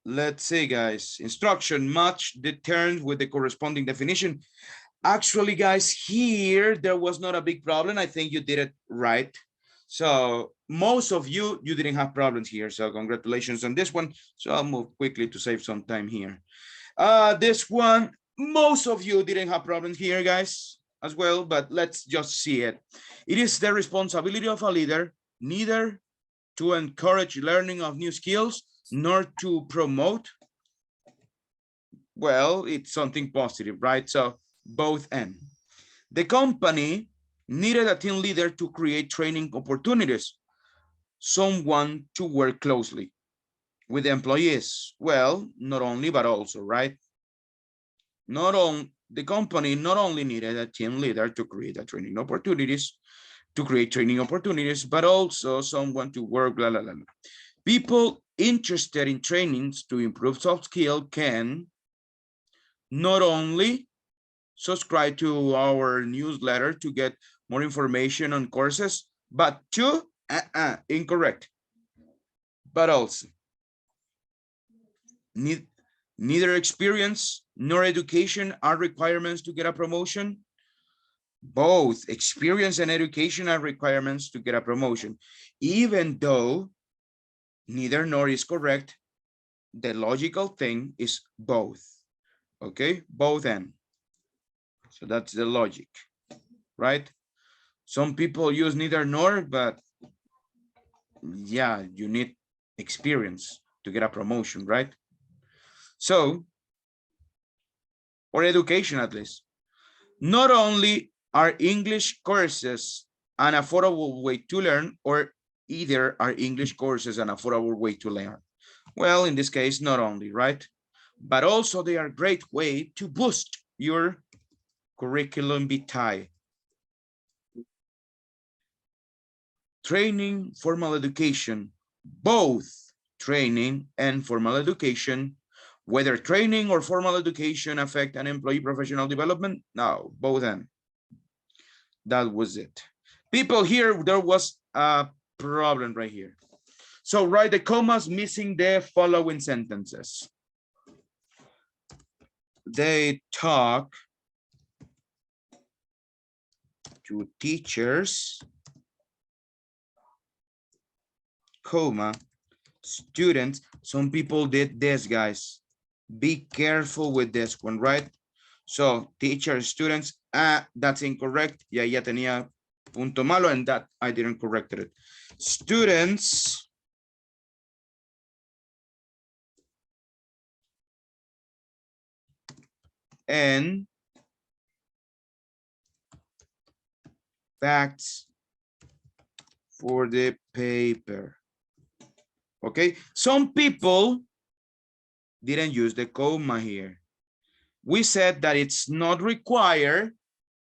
Let's see, guys. Instruction match the terms with the corresponding definition. Actually, guys, here there was not a big problem. I think you did it right. So most of you didn't have problems here. So congratulations on this one. So I'll move quickly to save some time here. This one, most of you didn't have problems here, guys, as well, but let's just see it. It is the responsibility of a leader neither to encourage learning of new skills nor to promote. Well, it's something positive, right? So both end. The company needed a team leader to create training opportunities, someone to work closely with the employees. Well, not only, but also, right? The company not only needed a team leader to create training opportunities, but also someone to work, blah, blah, blah. People interested in trainings to improve soft skill can not only subscribe to our newsletter to get more information on courses, but to, incorrect, but also neither experience nor education are requirements to get a promotion. Both experience and education are requirements to get a promotion. Even though neither nor is correct, the logical thing is both. Okay, both and. So that's the logic, right? Some people use neither nor, but yeah, you need experience to get a promotion, right? So, or education at least. Not only are English courses an affordable way to learn, or either are English courses an affordable way to learn. Well, in this case, not only, right? But also they are a great way to boost your curriculum vitae. Training, formal education, both training and formal education, whether training or formal education affect an employee professional development? No, both and. That was it. People here, there was a problem right here. So write the commas missing the following sentences. They talk to teachers, comma, students. Some people did this, guys. Be careful with this one, right? So teachers, students, that's incorrect. Ya tenía punto malo, and that I didn't correct it. Students and facts for the paper. Okay, some people didn't use the comma here. We said that it's not required,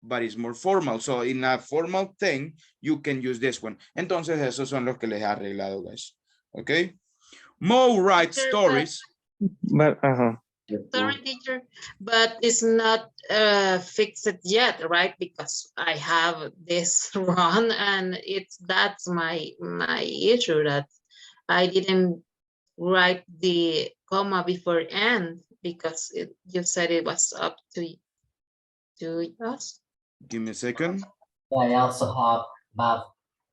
but it's more formal. So in a formal thing, you can use this one. Entonces, esos son los que les he arreglado, guys. Okay. Mo writes Teacher, stories. But Sorry, teacher, but it's not fixed yet, right? Because I have this wrong, and that's my issue, that I didn't write the comma before "and" because you said it was up to us. Give me a second. I also have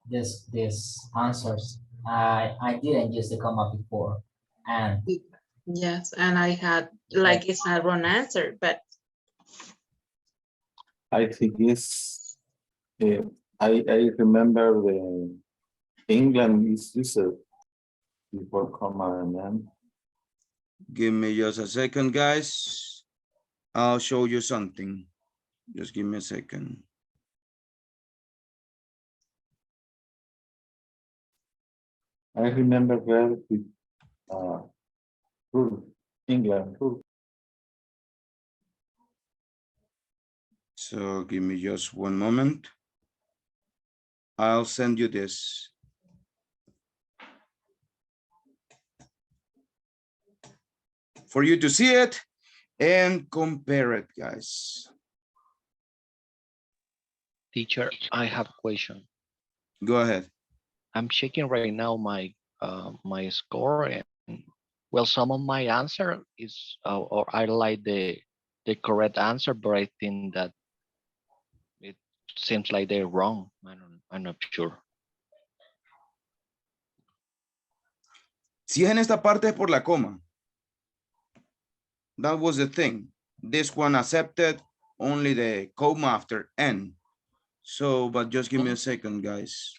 these answers. I didn't use the comma before, and Yes, and I had like it's a wrong answer, but I think it's, I remember the England is used before comma and then. Give me just a second, guys. I'll show you something. Just give me a second. I remember well with England. So give me just one moment. I'll send you this. For you to see it and compare it, guys. Teacher, I have a question. Go ahead. I'm checking right now my my score, and well, some of my answer is or I like the correct answer, but I think that it seems like they're wrong. I'm not sure. Si es en esta parte es por la coma. That was the thing. This one accepted only the comma after N. So, but just give me a second, guys.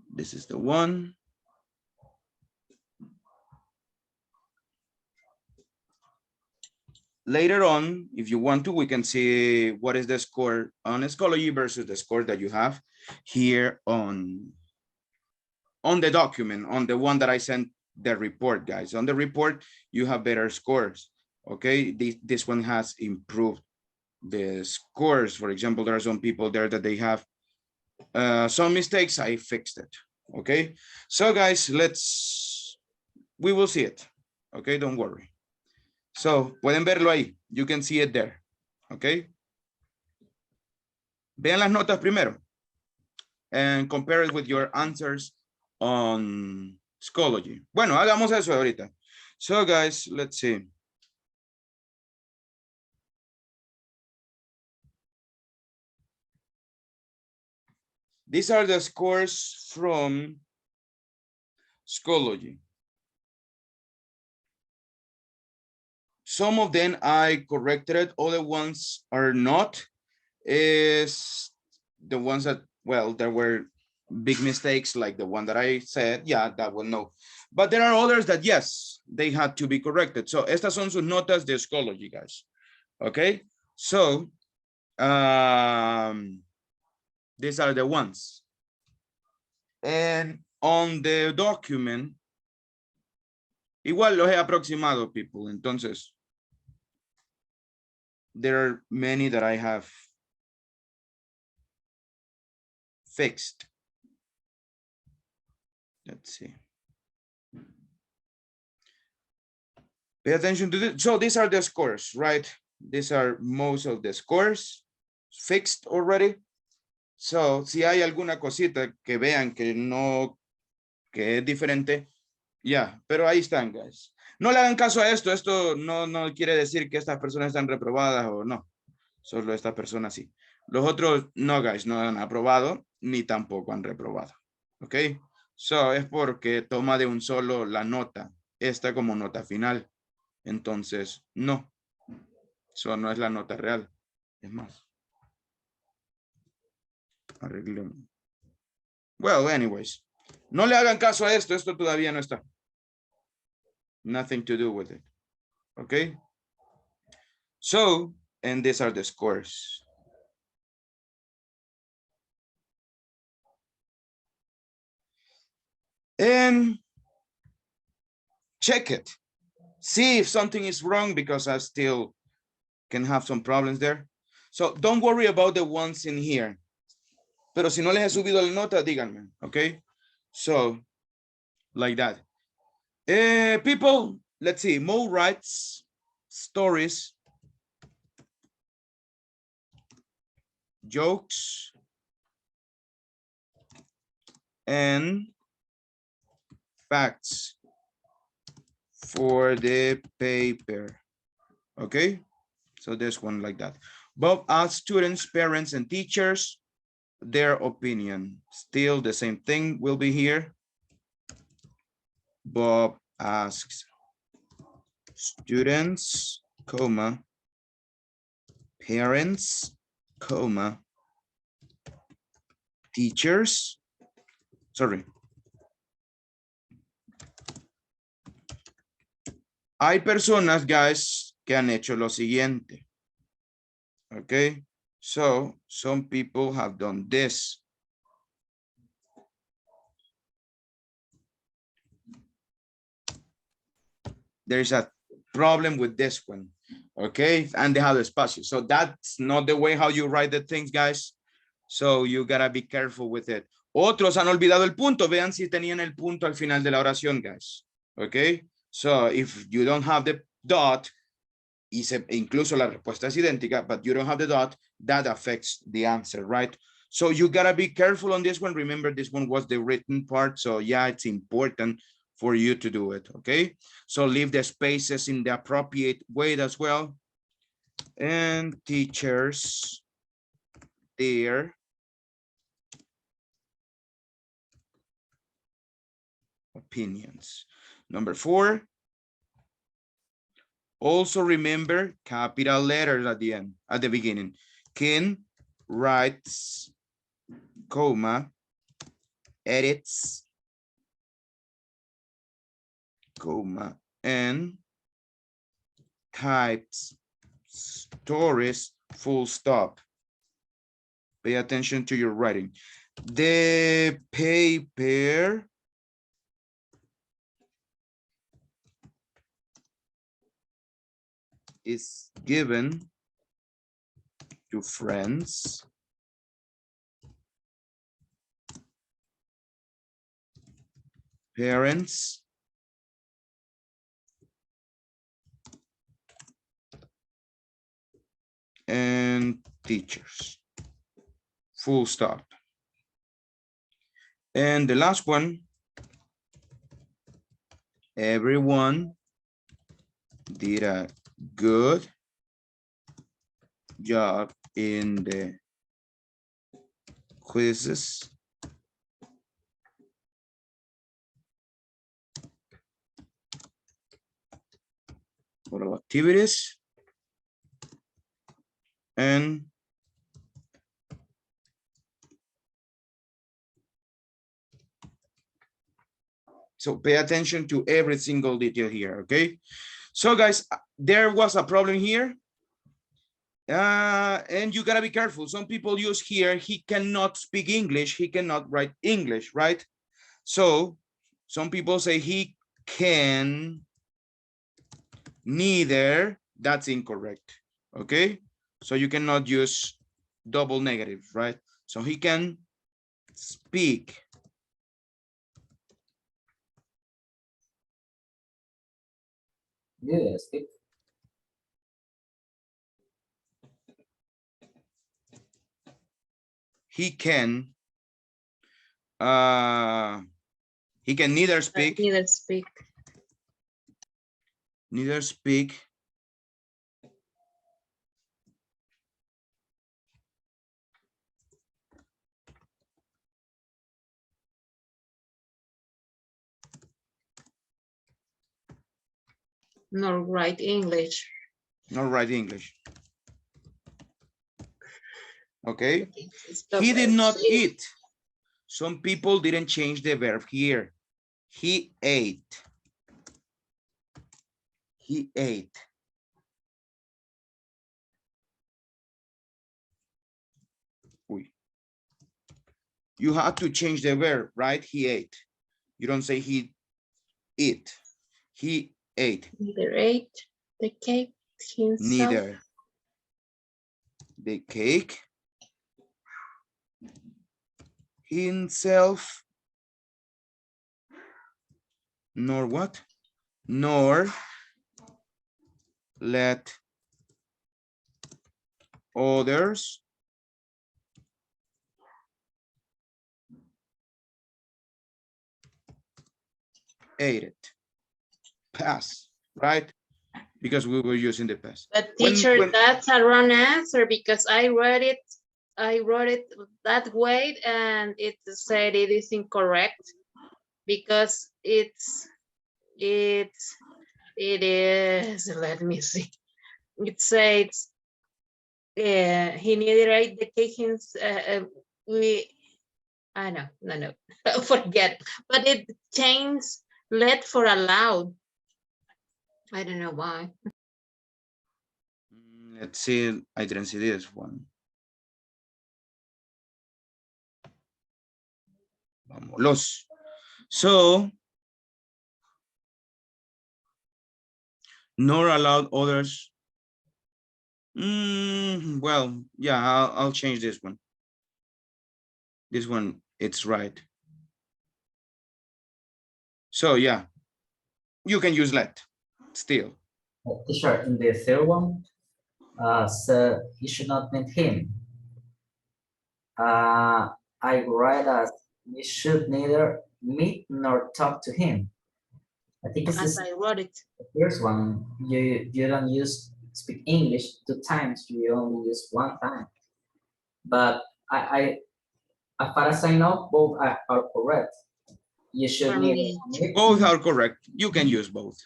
This is the one. Later on, if you want to, we can see what is the score on Schoology versus the score that you have here on the document, on the one that I sent the report, guys. On the report, you have better scores, okay? This one has improved the scores. For example, there are some people there that they have some mistakes. I fixed it, okay? So guys, we will see it, okay? Don't worry. So, pueden verlo ahí. You can see it there. Okay. Vean las notas primero. And compare it with your answers on Schoology. Bueno, hagamos eso ahorita. So, guys, let's see. These are the scores from Schoology. Some of them I corrected it, other ones are not. Is the ones that, well, there were big mistakes like the one that I said, yeah, that one no. But there are others that, yes, they had to be corrected. So, estas son sus notas de Schoology, guys. Okay, so, these are the ones. And on the document, igual los he aproximado, people. Entonces, there are many that I have fixed. Let's see. Pay attention to this. So these are the scores, right? These are most of the scores fixed already. So si hay alguna cosita que vean que no, que es diferente, ya, pero ahí están, guys. No le hagan caso a esto. Esto no quiere decir que estas personas están reprobadas o no. Solo esta persona sí. Los otros no, guys, no han aprobado ni tampoco han reprobado. ¿Ok? So, es porque toma de un solo la nota. Esta como nota final. Entonces, no. Eso no es la nota real. Es más. Arreglemos. Well, anyways. No le hagan caso a esto. Esto todavía no está. Nothing to do with it. ¿Ok? So, and these are the scores. And check it. See if something is wrong because I still can have some problems there. So don't worry about the ones in here. Pero si no les he subido la nota, díganme, okay? So, like that. People, let's see, Mo writes stories, jokes, and facts for the paper. Okay, so there's one like that. Bob asks students, parents, and teachers their opinion. Still the same thing will be here. Bob asks students, comma, parents, comma, teachers, sorry. Hay personas, guys, que han hecho lo siguiente. Okay, so some people have done this. There's a problem with this one. Okay, han dejado espacio. So that's not the way how you write the things, guys. So you gotta be careful with it. Otros han olvidado el punto. Vean si tenían el punto al final de la oración, guys. Okay, so if you don't have the dot, incluso la respuesta es idéntica, but you don't have the dot, that affects the answer, right? So you gotta be careful on this one. Remember, this one was the written part. So yeah, it's important for you to do it, okay? So leave the spaces in the appropriate way as well. And teachers, their opinions. Number 4, also remember capital letters at the end, at the beginning. Ken writes, comma, edits, comma, and types stories, full stop. Pay attention to your writing. The paper is given to friends, parents, and teachers. Full stop. And the last one, everyone did a good job in the quizzes or activities, and so pay attention to every single detail here, okay? So guys, there was a problem here. And you gotta be careful. Some people use here, he cannot speak English, he cannot write English, right? So some people say he can neither, that's incorrect, okay? So you cannot use double negative, right? So he can speak. Yeah, speak. He can neither speak, neither speak nor write English. nor write English. Okay, Stop he did it. not eat. Some people didn't change the verb here. He ate. He ate. You have to change the verb, right? He ate. You don't say he eat. He ate. Neither ate the cake himself. Neither the cake himself, nor what? Nor let others ate it. Pass, right? Because we were using the past. But teacher, that's a wrong answer because I wrote it that way and it said it is incorrect because it is, let me see. It says he neither ate the cake no, forget it. But it changed let for allowed. I don't know why. Let's see, I didn't see this one. Vámonos. So, nor allowed others. Well, yeah, I'll change this one. This one, it's right. So yeah, you can use let still. Teacher, in the third one, so you should not meet him. I write as you should neither meet nor talk to him. I think it's as I wrote it. The first one. You don't speak English 2 times. You only use 1 time. But as far as I know, both are correct. You should need both are correct. You can use both.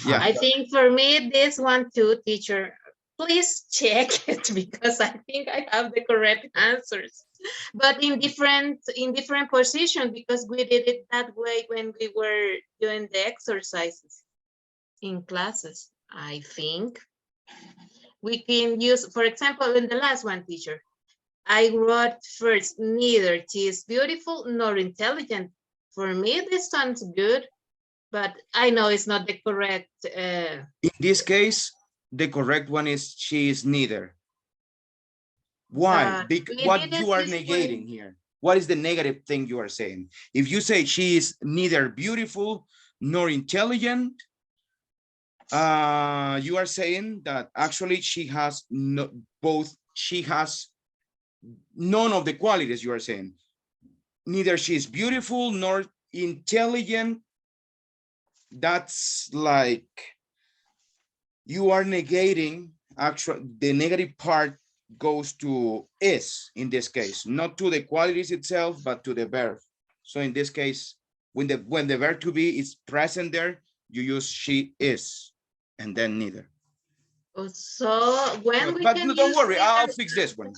Yeah. I think for me, this one too, teacher. Please check it because I think I have the correct answers, but in different positions because we did it that way when we were doing the exercises in classes. I think we can use, for example, in the last one, teacher, I wrote first, neither she is beautiful nor intelligent. For me, this sounds good, but I know it's not the correct. In this case, the correct one is she is neither. Why? What you are negating here? What is the negative thing you are saying? If you say she is neither beautiful nor intelligent, you are saying that actually she has both. She has none of the qualities you are saying. Neither she is beautiful nor intelligent. That's like you are negating actually the negative part goes to is in this case, not to the qualities itself, but to the verb. So in this case, when the verb to be is present there, you use she is and then neither. So when we but can don't worry, I'll neither fix this one.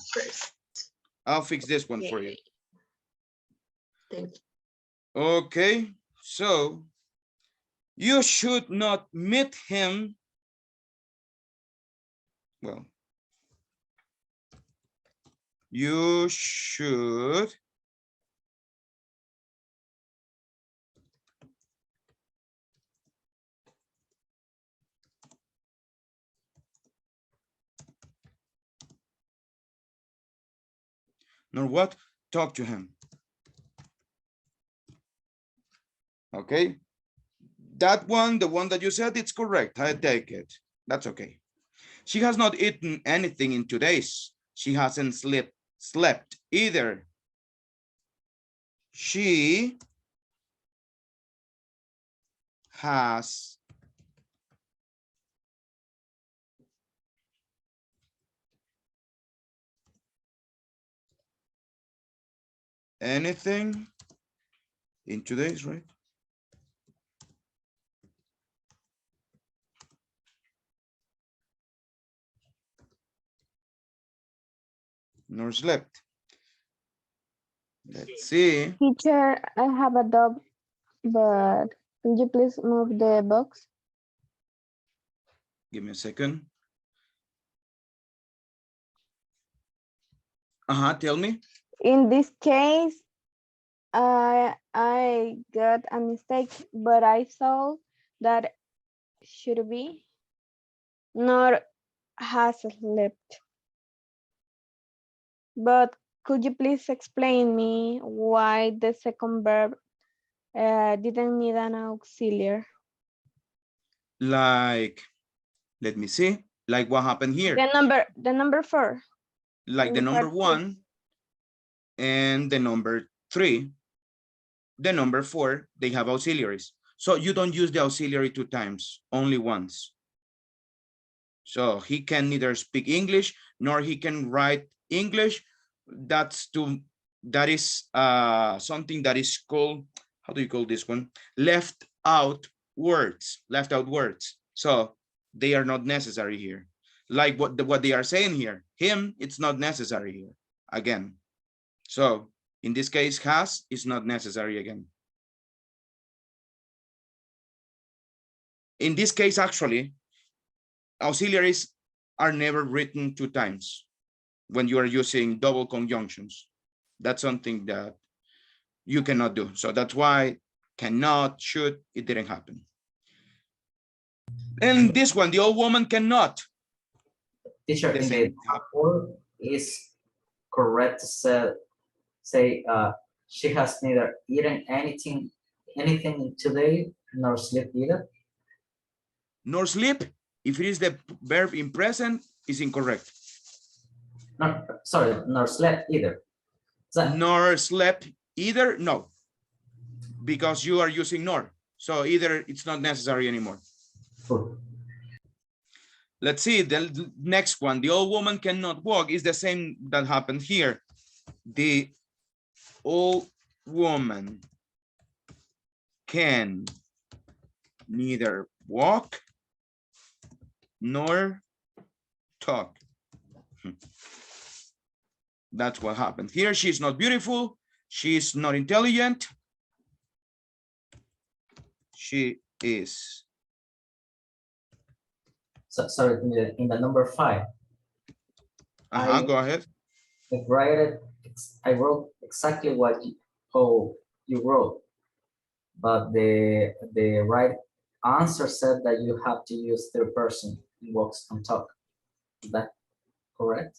I'll fix this one for you. Thank you. Okay, so you should not meet him. Well, you should nor what? Talk to him. Okay. That one, the one that you said, it's correct. I take it. That's okay. She has not eaten anything in 2 days. She hasn't slept either. She has anything in 2 days, right? Nor slept. Let's see. Teacher, I have a dog, but can you please move the box? Give me a second. Tell me. In this case, I got a mistake, but I saw that should be, nor has slept. But could you please explain me why the second verb didn't need an auxiliary? Like, let me see, like what happened here? The number 4. Like the in number part 2. 1 and the number 3, the number 4, they have auxiliaries. So you don't use the auxiliary 2 times, only once. So he can neither speak English nor he can write English. That is something that is called, how do you call this one? Left out words. So they are not necessary here. Like what they are saying here, him, it's not necessary here again. So in this case, has is not necessary again. In this case, actually, auxiliaries are never written 2 times when you are using double conjunctions. That's something that you cannot do. So that's why cannot, should, it didn't happen. And this one, the old woman cannot. Teacher, in the example, is correct to say she has neither eaten anything today nor slept either? Nor sleep, if it is the verb in present, is incorrect. No, sorry, nor slept either. Nor slept either, no. Because you are using nor. So either it's not necessary anymore. Cool. Let's see the next one. The old woman cannot walk is the same that happened here. The old woman can neither walk nor talk. That's what happened here. She's not beautiful. She's not intelligent. She is. So, sorry, in the number 5. Go ahead. I wrote exactly what you wrote, but the right answer said that you have to use third person in walks and talk. Is that correct?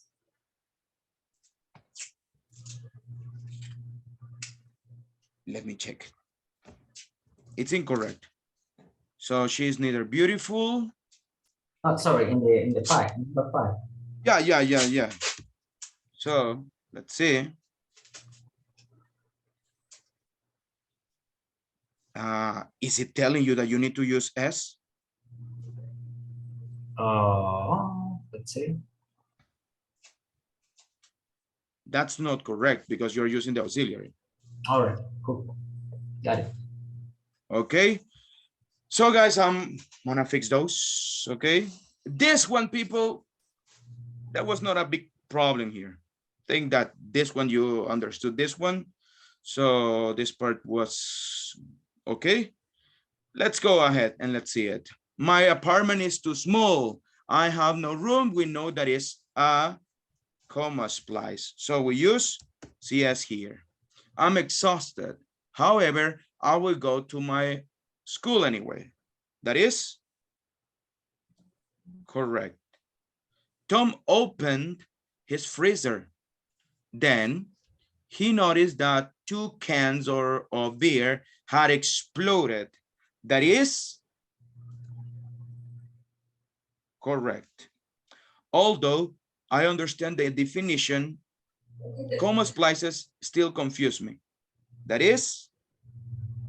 Let me check. It's incorrect. So she's neither beautiful. Oh, sorry, in the 5. Number 5. Yeah. So let's see. Is it telling you that you need to use S? Let's see. That's not correct because you're using the auxiliary. All right, cool. Got it. Okay. So guys, I'm gonna fix those. Okay. This one, people, that was not a big problem here. I think that this one you understood this one. So this part was okay. Let's go ahead and let's see it. My apartment is too small. I have no room. We know that is a comma splice. So we use CS here. I'm exhausted. However, I will go to my school anyway. That is correct. Tom opened his freezer. Then he noticed that 2 cans of beer had exploded. That is correct. Although I understand the definition, comma splices still confuse me. That is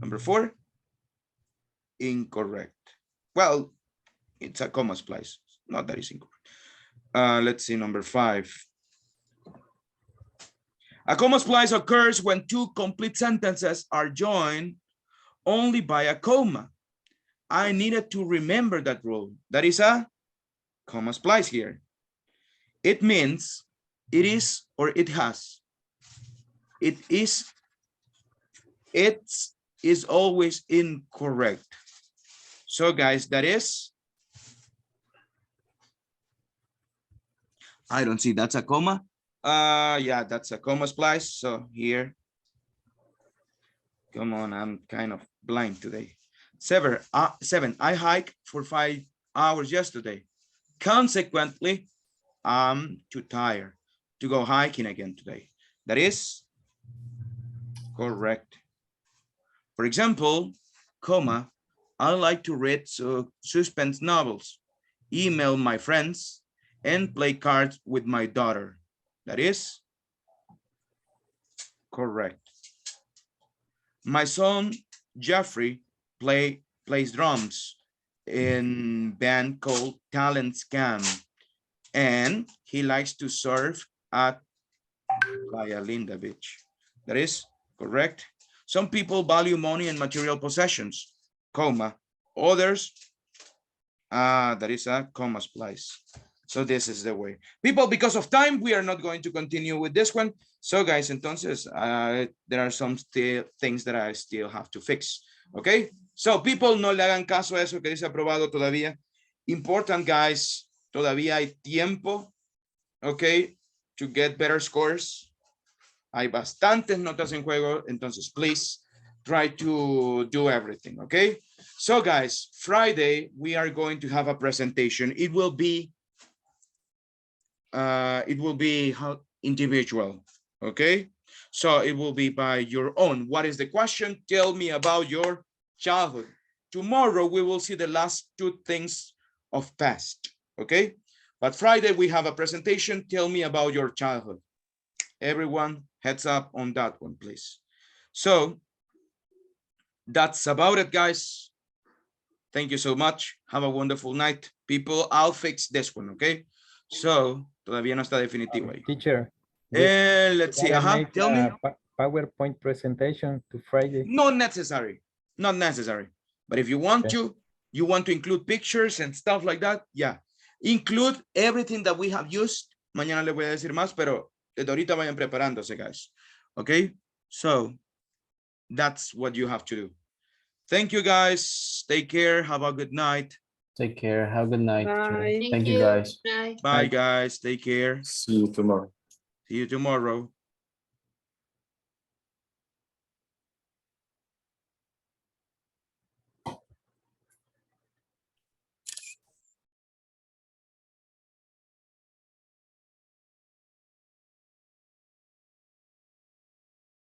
number 4, incorrect. Well, it's a comma splice, not that is incorrect. Let's see, number 5. A comma splice occurs when 2 complete sentences are joined only by a comma. I needed to remember that rule. That is a comma splice here. It means it is or it has. It is always incorrect. So guys, that is, I don't see, that's a comma. Yeah, that's a comma splice. So here, come on, I'm kind of blind today. Seven, I hiked for 5 hours yesterday. Consequently, I'm too tired to go hiking again today. That is correct. For example, comma, I like to read suspense novels, email my friends, and play cards with my daughter. That is correct. My son, Jeffrey, plays drums in band called Talent Scam, and he likes to surf at Playa Linda Beach. That is correct. Some people value money and material possessions, comma. Others, that is a comma splice. So this is the way. People, because of time, we are not going to continue with this one. So guys, entonces, there are some still things that I still have to fix. Okay? So people, no le hagan caso a eso que dice aprobado todavía. Important, guys, todavía hay tiempo, okay, to get better scores. Hay bastantes notas en juego, entonces please try to do everything, okay? So guys, Friday, we are going to have a presentation. It will be individual, okay? So it will be by your own. What is the question? Tell me about your childhood. Tomorrow, we will see the last 2 things of past, okay? But Friday, we have a presentation. Tell me about your childhood. Everyone, heads up on that one, please. So that's about it, guys. Thank you so much. Have a wonderful night. People, I'll fix this one, okay? So, todavía no está definitivo ahí. Teacher. Let's see. Tell me. PowerPoint presentation to Friday. Not necessary. Not necessary. But if you want to, you want to include pictures and stuff like that, yeah. Include everything that we have used. Mañana les voy a decir más, pero desde ahorita vayan preparándose, guys. Okay? So, that's what you have to do. Thank you, guys. Take care. Have a good night. Take care. Have a good night. Bye. Thank you, guys. Bye. Bye, guys. Take care. See you tomorrow. See you tomorrow.